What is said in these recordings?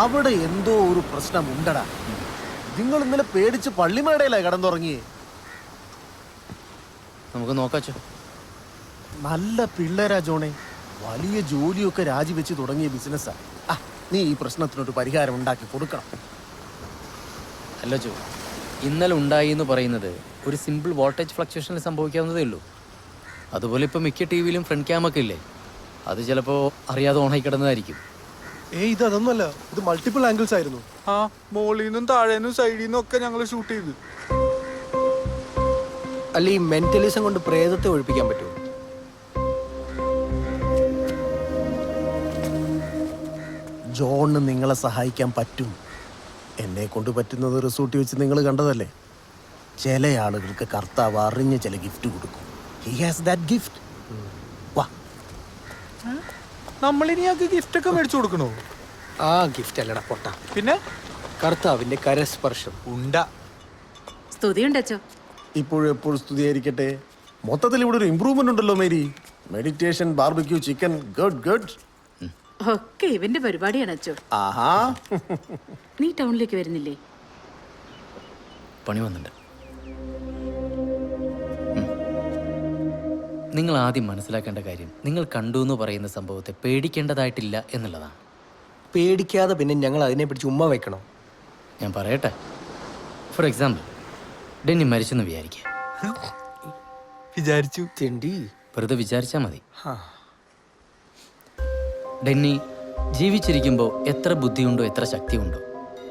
അവിടെ എന്തോ ഒരു പ്രശ്നമുണ്ടടാ. നിങ്ങൾ ഇന്നലെ പേടിച്ച് പള്ളിമേടയിലാ കിടന്നുറങ്ങിയേ. നമുക്ക് നോക്കാച്ചോ. നല്ല പിള്ളേരാ ജോണേ. വലിയ ജോലിയൊക്കെ രാജിവെച്ച് തുടങ്ങിയ ബിസിനസ്സാ. നീ ഈ പ്രശ്നത്തിനൊരു പരിഹാരം ഉണ്ടാക്കി കൊടുക്കണം. അല്ല ചോ, ഇന്നലെ ഉണ്ടായി എന്ന് പറയുന്നത് ഒരു സിമ്പിൾ വോൾട്ടേജ് ഫ്ലക്ച്വേഷനിൽ സംഭവിക്കാവുന്നതേ ഉള്ളൂ. അതുപോലെ ഇപ്പം മിക്ക ടി വിയിലും ഫ്രണ്ട് ക്യാമൊക്കെ ഇല്ലേ, അത് ചിലപ്പോൾ അറിയാതെ ഓണായി കിടന്നതായിരിക്കും. ഇത് അതൊന്നുമല്ല, ഇത് മൾട്ടിപ്പിൾ ആംഗിൾസ് ആയിരുന്നു. മോളിൽ നിന്നും താഴേന്നും സൈഡിൽ നിന്നും ഒക്കെ ഞങ്ങൾ ഷൂട്ട് ചെയ്ത്. അല്ല, ഈ മെന്റലിസം കൊണ്ട് പ്രേതത്തെ ഒഴിപ്പിക്കാൻ പറ്റുമോ? ജോണിന് നിങ്ങളെ സഹായിക്കാൻ പറ്റും. എന്നെ കൊണ്ട് പറ്റുന്നത് റിസോർട്ട് വെച്ച് നിങ്ങൾ കണ്ടതല്ലേ. ചില ആളുകൾക്ക് കർത്താവ് അറിഞ്ഞ ചില ഗിഫ്റ്റ് കൊടുക്കും. He has that gift. വാ, നമ്മളിനി ആൾക്ക് ഗിഫ്റ്റ് ഒക്കെ മേടിച്ചു കൊടുക്കണോ? ആ ഗിഫ്റ്റ് അല്ലടാ പൊട്ട, പിന്നെ കർത്താവിന്റെ കരസ്പർശം. സ്തുതിയുണ്ടോ? ഇപ്പോഴും എപ്പോഴും സ്തുതിയായിരിക്കട്ടെ. മൊത്തത്തിൽ ഇവിടെ ഒരു ഇമ്പ്രൂവ്മെന്റ് ഉണ്ടല്ലോ Mary. Meditation, barbecue, chicken, good good. ഒക്കെ ഇവന്റെ പരിപാടിയാണ് അച്ചോ. ആഹാ, നീ ടൗണിലേക്ക് വരുന്നില്ലേ? പണി വന്നിട്ടുണ്ട്. നിങ്ങൾ ആദ്യം മനസ്സിലാക്കേണ്ട കാര്യം, നിങ്ങൾ കണ്ടു എന്ന് പറയുന്ന സംഭവത്തെ പേടിക്കേണ്ടതായിട്ടില്ല എന്നുള്ളതാണ്. പേടിക്കാതെ പിന്നെ ഞങ്ങൾ അതിനെ പിടിച്ച് ഉമ്മ വെക്കണം. ഞാൻ പറയട്ടെ. ഫോർ എക്സാമ്പിൾ, ഡെന്നി മരിച്ചെന്ന് വിചാരിച്ചു. തിണ്ടി വെറുതെ വിചാരിച്ചാൽ മതി. ഡെന്നി ജീവിച്ചിരിക്കുമ്പോൾ എത്ര ബുദ്ധിയുണ്ടോ, എത്ര ശക്തിയുണ്ടോ,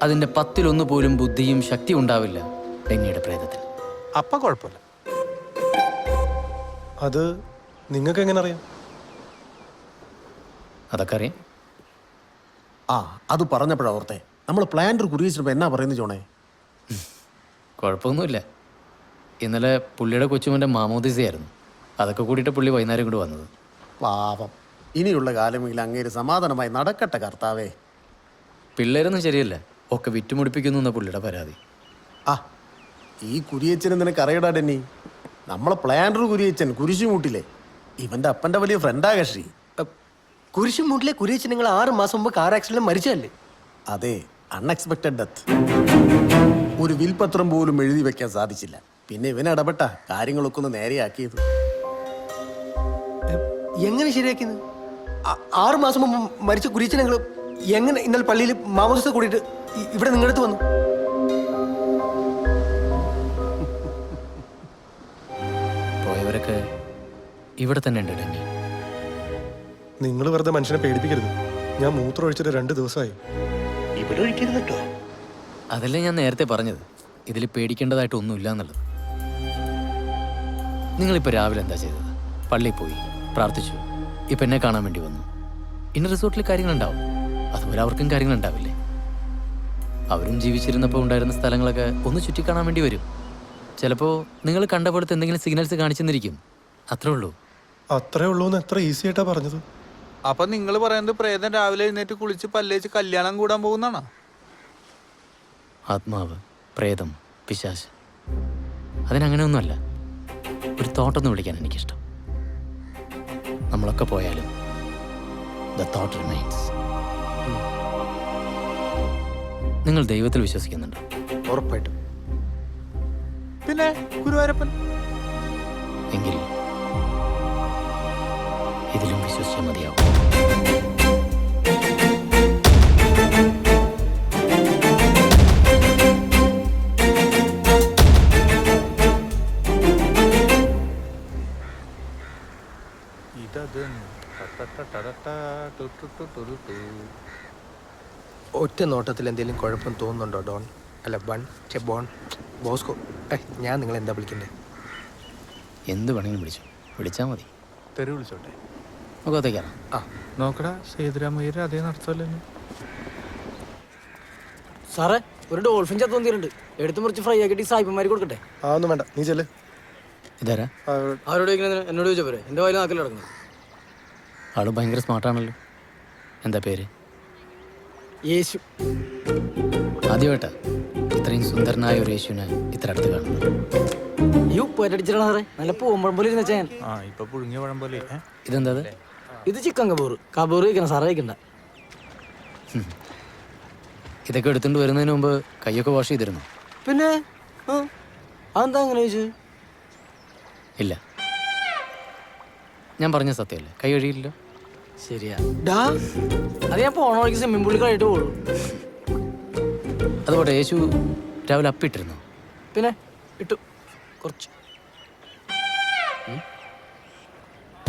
അതിൻ്റെ 10-1 പോലും ബുദ്ധിയും ശക്തിയും ഉണ്ടാവില്ല ഡെന്നിയുടെ പ്രേതത്തിൽ. അപ്പൊ കുഴപ്പമില്ല. അത് നിങ്ങൾക്ക് എങ്ങനെ അറിയാം? അതൊക്കെ അറിയാം. അത് പറഞ്ഞപ്പോഴോർത്തെ നമ്മൾ പ്ലാന്റർ കുറിയിച്ചപ്പോൾ എന്നാ പറയുന്നത് ജോണേ? കുഴപ്പമൊന്നുമില്ല. ഇന്നലെ പുള്ളിയുടെ കൊച്ചുമൻ്റെ മാമോദിസയായിരുന്നു. അതൊക്കെ കൂടിയിട്ട് പുള്ളി വൈകുന്നേരം കൂടി വന്നത്. പാപം, ഇനിയുള്ള കാലമെങ്കിൽ അങ്ങേര് സമാധാനമായി നടക്കട്ടെ കർത്താവേ. പിള്ളേരൊന്നും ശരിയല്ല, ഒക്കെ വിറ്റുമുടിപ്പിക്കുന്നു എന്ന പുള്ളിയുടെ പരാതി. ഈ കുരിയച്ചന് നിനക്ക് അറിയടാ ഡെന്നി. നമ്മളെ പ്ലാന്റർ കുരിയച്ചൻ കുരിശുമൂട്ടിലെ ഇവന്റെ അപ്പന്റെ വലിയ ഫ്രണ്ടാ കക്ഷി. കുരിശുമൂട്ടിലെ കുരിയച്ചൻ നിങ്ങൾ 6 മാസം മുമ്പ് കാർ ആക്സിഡന്റ് മരിച്ചല്ലേ? അതെ, അൺഎക്സ്പെക്ടഡ് ഡെത്ത്. ഒരു വിൽപത്രം പോലും എഴുതി വെക്കാൻ സാധിച്ചില്ല. പിന്നെ ഇവൻ ഇടപെട്ട കാര്യങ്ങളൊക്കെ ഒന്ന് നേരെയാക്കിയത്. എങ്ങനെ ശരിയാക്കിയത്? 6 മാസം മുമ്പ് മരിച്ച കുരിയച്ചൻ നിങ്ങൾ എങ്ങനെ ഇന്നലെ പള്ളിയിൽ മാമോദിസ കൂടിയിട്ട് ഇവിടെ നിങ്ങളുടെ അടുത്ത് വന്നു? പോയവരൊക്കെ ഇവിടെ തന്നെ ഉണ്ട് ഡെന്നി. നിങ്ങൾ വെറുതെ മനുഷ്യനെ പേടിപ്പിക്കരുത്. ഞാൻ മൂത്രം ഒഴിച്ചിട്ട് 2 ദിവസമായി. ഇവിടെ ഒഴിക്കരുത് കേട്ടോ. അതല്ലേ ഞാൻ നേരത്തെ പറഞ്ഞത്, ഇതിൽ പേടിക്കേണ്ടതായിട്ടൊന്നുമില്ല എന്നുള്ളത്. നിങ്ങളിപ്പോൾ രാവിലെ എന്താ ചെയ്തത്? പള്ളിയിൽ പോയി പ്രാർത്ഥിച്ചു, ഇപ്പം എന്നെ കാണാൻ വേണ്ടി വന്നു. ഇനി റിസോർട്ടിൽ കാര്യങ്ങളുണ്ടാവും, അതുപോലെ അവർക്കും കാര്യങ്ങളുണ്ടാവില്ലേ? അവരും ജീവിച്ചിരുന്നപ്പോൾ ഉണ്ടായിരുന്ന സ്ഥലങ്ങളൊക്കെ ഒന്ന് ചുറ്റിക്കാണാൻ വേണ്ടി വരും. ചിലപ്പോൾ നിങ്ങൾ കണ്ട പോലത്തെ എന്തെങ്കിലും സിഗ്നൽസ് കാണിച്ചെന്നിരിക്കും. അത്രേ ഉള്ളൂ. അത്രേ ഉള്ളൂ എന്ന് എത്ര ഈസി ആയിട്ടാ പറഞ്ഞത്. അപ്പൊ നിങ്ങൾ പറയുന്നത് പ്രേതം രാവിലെ എഴുന്നേറ്റ് കുളിച്ച് പല്ലേച്ച് കല്യാണം കൂടാൻ പോകുന്നാണോ? ആത്മാവ്, പ്രേതം, പിശാച്, അതിനങ്ങനെയൊന്നുമല്ല. ഒരു തോട്ടൊന്ന് വിളിക്കാൻ എനിക്കിഷ്ടം. നമ്മളൊക്കെ പോയാലും ദ തോട്ട് റിമൈൻസ്. നിങ്ങൾ ദൈവത്തിൽ വിശ്വസിക്കുന്നുണ്ടോ? ഉറപ്പായിട്ടും. പിന്നെ ഗുരുവായൂരപ്പൻ. എങ്കിൽ ഇതിലും വിശ്വസിച്ചാൽ മതിയാവും. ഒറ്റ നോട്ടത്തിൽ എന്തെങ്കിലും കുഴപ്പം തോന്നുന്നുണ്ടോ ഡോൺ? അല്ല ബോൺ ബോസ്കോ, ഞാൻ നിങ്ങൾ എന്താ വിളിക്കണ്ടേ? എന്ത് വേണമെങ്കിലും വിളിച്ചാൽ മതി. തെറി വിളിച്ചോട്ടെ. മുഖത്തേക്കാണ്. നോക്കടാ, സേതുരാമയ്യർ അതേ നടത്തല്ലോ. സാറേ, ഒരു ഡോൾഫിൻ ചത്തു വന്നിട്ടുണ്ട്. എടുത്ത് മുറിച്ച് ഫ്രൈ ആക്കിയിട്ട് സായിപ്പന്മാർക്ക് കൊടുക്കട്ടെ? ഒന്നും വേണ്ട, നീ ചെല്ല്. ഇതാരാ? അവരോട് എന്നോട് ചോദിച്ചാൽ പോരെ? എൻ്റെ വായിൽ നാക്കിൽ കിടക്കുന്നു. ആള് ഭയങ്കര സ്മാർട്ടാണല്ലോ. എന്താ പേര്? യേശു. ആദ്യമായിട്ടാ ഇത്രയും സുന്ദരനായ ഒരു യേശുവിനെ ഇത്ര അടുത്ത് കാണുന്നത്. ഈ ഉപ്പേറ്റടിച്ചിട്ടാണ് സാറേ, നല്ല പൂമ്പഴം പോലെ ഇരുന്ന ചെയ്യാൻ. ഇപ്പൊ പുഴുങ്ങിയ പഴം പോലെ. ഇതെന്താ? ഇത് ചിക്കൻ കബൂർ. കബൂർ കഴിക്കണം സാറേ, കഴിക്കണ്ട. ഇതൊക്കെ എടുത്തുകൊണ്ട് വരുന്നതിന് മുമ്പ് കൈയൊക്കെ വാഷ് ചെയ്തിരുന്നു? പിന്നെ അതെന്താ അങ്ങനെ ചോദിച്ചു? ഇല്ല, ഞാൻ പറഞ്ഞ സത്യമല്ലേ, കൈ കഴുകിയില്ലല്ലോ. ശരിയാ. ഡാ, അത് ഞാൻ പോണ വഴിക്ക് സ്വിമ്മിംഗ് പൂളിൽ കഴിയിട്ട് പോകുള്ളൂ. അതുപോലെ യേശു രാവിലെ അപ്പിട്ടിരുന്നു. പിന്നെ ഇട്ടു കുറച്ച്.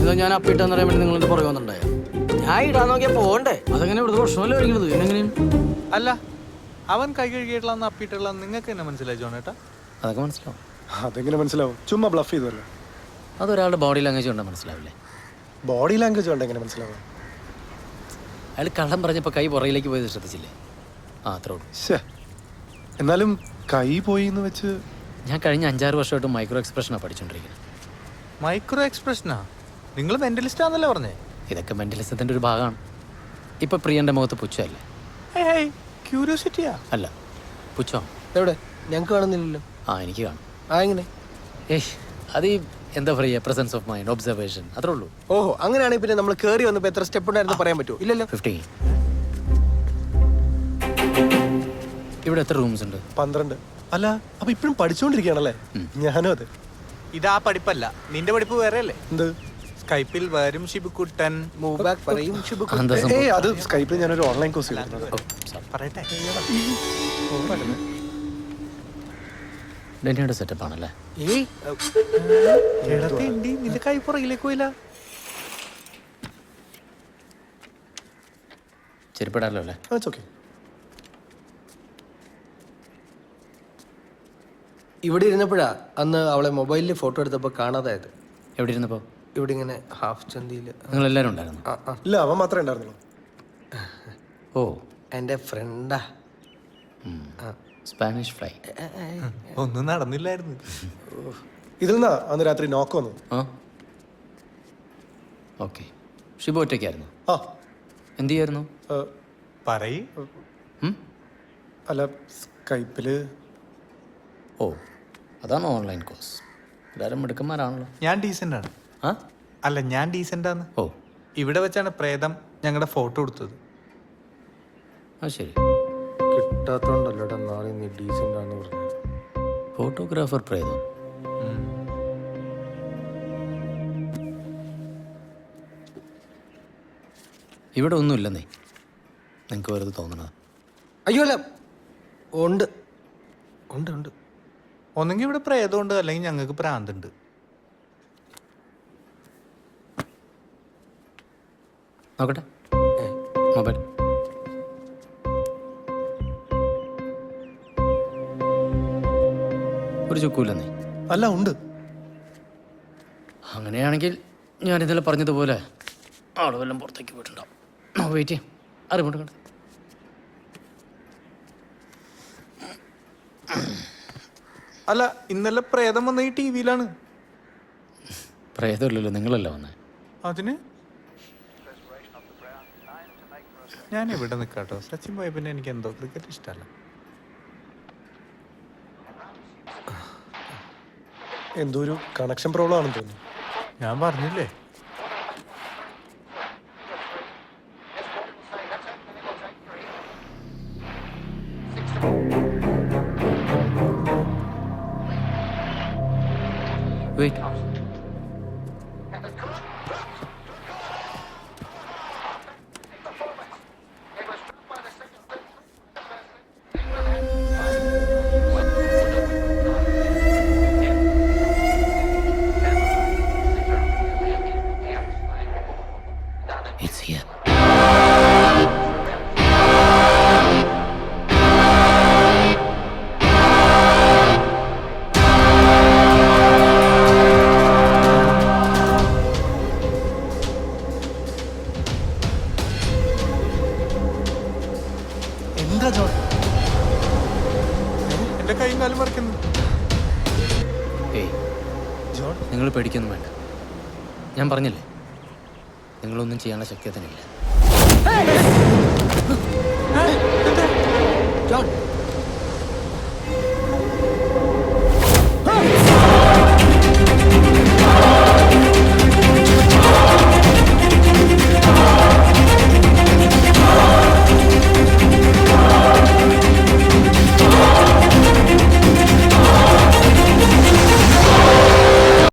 ഇതോ ഞാൻ അപ്പിട്ടെന്ന് പറയാൻ വേണ്ടി നിങ്ങളുടെ പുറകെ വന്നിട്ടുണ്ടായോ? ഞാൻ ഇടാൻ നോക്കിയാൽ പോകണ്ടേ? അതങ്ങനെ ഇവിടുത്തെ പ്രശ്നമല്ലേ കഴിക്കുന്നത്? എങ്ങനെയും അല്ല, അവൻ കൈ കഴുകിയിട്ടുള്ള അപ്പിയിട്ടുള്ള നിങ്ങൾക്ക് തന്നെ മനസ്സിലായി ജോണേട്ടാ? അതൊക്കെ മനസ്സിലാവും. അതെങ്ങനെ മനസ്സിലാവും? ചുമ്മാ ബ്ലഫ് ചെയ്തല്ലോ. അതൊരാളുടെ ബോഡി ലാംഗ്വേജ് കൊണ്ടാൽ മനസ്സിലാവില്ലേ? ബോഡി ലാംഗ്വേജ് കൊണ്ട് എങ്ങനെ മനസ്സിലാവും? അയാൾ കള്ളം പറഞ്ഞപ്പോൾ കൈ പുറകിലേക്ക് പോയത് ശ്രദ്ധിച്ചില്ലേ? ആ, അത്രേ ഉള്ളൂ. ശ്ശേ, എന്നാലും കൈ പോയി എന്ന് വെച്ച് ഞാൻ കഴിഞ്ഞ 5-6 വർഷമായിട്ട് മൈക്രോ എക്സ്പ്രഷനാണ് പഠിച്ചുകൊണ്ടിരിക്കുന്നത്. മൈക്രോ എക്സ്പ്രഷനാ? നിങ്ങൾ മെന്റലിസ്റ്റ് ആണെന്നല്ലേ പറഞ്ഞേ? ഇതൊക്കെ മെന്റലിസത്തിൻ്റെ ഒരു ഭാഗമാണ്. ഇപ്പം പ്രിയൻ്റെ മുഖത്ത് പുച്ഛമല്ലേ? ക്യൂരിയോസിറ്റിയാ? അല്ല, പുച്ഛം. എവിടെ? ഞങ്ങൾക്ക് കാണുന്നില്ലല്ലോ. ആ, എനിക്ക് കാണും. എങ്ങനെ? ഏയ്, അത് ഈ എന്താ പറയുക, പ്രസൻസ് ഓഫ് മൈൻഡ്, ഒബ്സർവേഷൻ, അത്രേ ഉള്ളൂ. ഓഹോ, അങ്ങനെയാണെങ്കിൽ പിന്നെ നമ്മൾ കയറി വന്നപ്പോൾ എത്ര സ്റ്റെപ്പ് ഉണ്ടായിരുന്നു പറയാൻ പറ്റുമോ? ഇല്ലല്ലോ. 15. ഇവിടെ എത്ര റൂംസ് ഉണ്ട്? 12. അല്ല, അപ്പൊ ഇപ്പഴും പഠിച്ചുകൊണ്ടിരിക്കുകയാണല്ലേ? ഞാനും അതെ. ഇതാ പഠിപ്പല്ല, നിന്റെ പഠിപ്പ് വേറെ അല്ലേ? എന്ത്? സ്കൈപ്പിൽ വരും ഷിബുക്കുട്ടൻ. മൂവ് ബാക്ക് പറയും ഷിബു. എന്താ സംഭവം? ഏയ്, അത് സ്കൈപ്പിൽ ഞാനൊരു ഓൺലൈൻ കോഴ്സ് ചെയ്തിരുന്നത്. ഓ, sorry. പറയട്ടെ. ഡെന്നിയുടെ സെറ്റപ്പ് ആണല്ലേ? ഏയ് എടത്തേണ്ടി, നിന്റെ കൈ പുറകിലേക്ക് പോയില്ല. ചെരുപ്പിടാലോ അല്ലേ? ഓക്കെ. ഇവിടെ ഇരുന്നപ്പോഴാ അന്ന് അവളെ മൊബൈലിൽ ഫോട്ടോ എടുത്തപ്പോൾ കാണാതായത്. എവിടെ ഇരുന്നപ്പോൾ? ഇവിടെ ഇങ്ങനെ ഹാഫ് ചന്തിയിൽ. നിങ്ങളെല്ലാവരും ഉണ്ടായിരുന്നു? ഇല്ല, അവൻ മാത്രമേ ഉണ്ടായിരുന്നുള്ളൂ. ഓ, എൻ്റെ ഫ്രണ്ടാ. Spanish fly. ഒന്നും നടന്നില്ലായിരുന്നു. ഇതിൽ നിന്നാ അന്ന് രാത്രി നോക്ക് വന്നു. ആ, ഓക്കെ. ഷിബു ഒറ്റയ്ക്കായിരുന്നു? ആ, എന്ത് ചെയ്യായിരുന്നു? പറയ്. അല്ല, സ്കൈപ്പില്. ഓ, അതാണ് ഓൺലൈൻ കോഴ്സ്. എല്ലാവരും മിടുക്കന്മാരാണല്ലോ. ഞാൻ ഡീസൻ്റ് ആണ്. ആ, അല്ല, ഞാൻ ഡീസൻ്റ് ആണ്. ഓ, ഇവിടെ വെച്ചാണ് പ്രേതം ഞങ്ങളുടെ ഫോട്ടോ എടുത്തത്. അത് ശരി. കിട്ടാത്തോണ്ടല്ലോടാ നാളെ നീ ഡീസൻ്റ് ആണെന്ന് പറഞ്ഞു. ഫോട്ടോഗ്രാഫർ പ്രേതം. ഇവിടെ ഒന്നുമില്ലെന്നേ, നിങ്ങൾക്ക് വെറുതെ തോന്നണത്. അയ്യോ അല്ല, ഉണ്ട് ഉണ്ട് ഉണ്ട്. ഒന്നെങ്കിൽ ഇവിടെ പ്രേതമുണ്ട്, അല്ലെങ്കിൽ ഞങ്ങൾക്ക് പ്രാന്തുണ്ട്. നോക്കട്ടെ മൊബൈൽ. ഒരു ചുക്കൂല്ലെന്നേ? അല്ല, ഉണ്ട്. അങ്ങനെയാണെങ്കിൽ ഞാൻ ഇന്നലെ പറഞ്ഞതുപോലെ ആള് വല്ലതും പുറത്തേക്ക് പോയിട്ടുണ്ടാവും. വെയിറ്റ് ചെയ്യാം. അറിവുണ്ട് കണ്ടത്. അല്ല, ഇന്നലെ പ്രേതം വന്ന ഈ ടി-വിയിലാണ്. പ്രേതമില്ലല്ലോ, നിങ്ങളല്ല വന്നേ. അതിന് ഞാൻ ഇവിടെ നിൽക്കാട്ടോ. സച്ചിൻ പോയ പിന്നെ എനിക്ക് എന്തോ ക്രിക്കറ്റ് ഇഷ്ടമല്ല. എന്തോ ഒരു കണക്ഷൻ പ്രോബ്ലം ആണെന്ന് തോന്നുന്നു. ഞാൻ പറഞ്ഞില്ലേ. വെയിറ്റ്. It's here. എന്താ ജോൺ? എന്റെ കൈയും കാലും മറിക്കുന്നു. ഏയ്, ജോൺ, നിങ്ങൾ പേടിക്കൊന്നും വേണ്ട. ഞാൻ പറഞ്ഞില്ലേ, നിങ്ങളൊന്നും ചെയ്യാനുള്ള ശക്തി അതിനില്ല.